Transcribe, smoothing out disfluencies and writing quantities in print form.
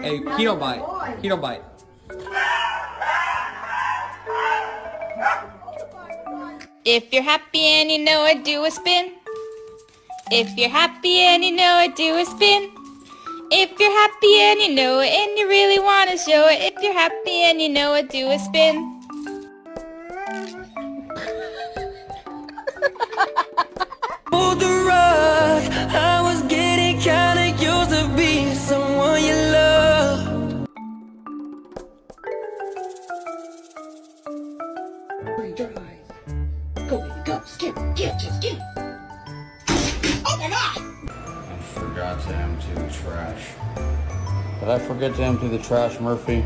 Hey, he don't bite. He don't bite. If you're happy and you know it, do a spin. If you're happy and you know it, do a spin. If you're happy and you know it and you really want to show it, if you're happy and you know it, do a spin. Pulled the rug, I was getting kinda used to being someone you love. Your eyes. Go, baby, go. Skip, just skip. Oh my God! I forgot to empty the trash. Did I forget to empty the trash, Murphy?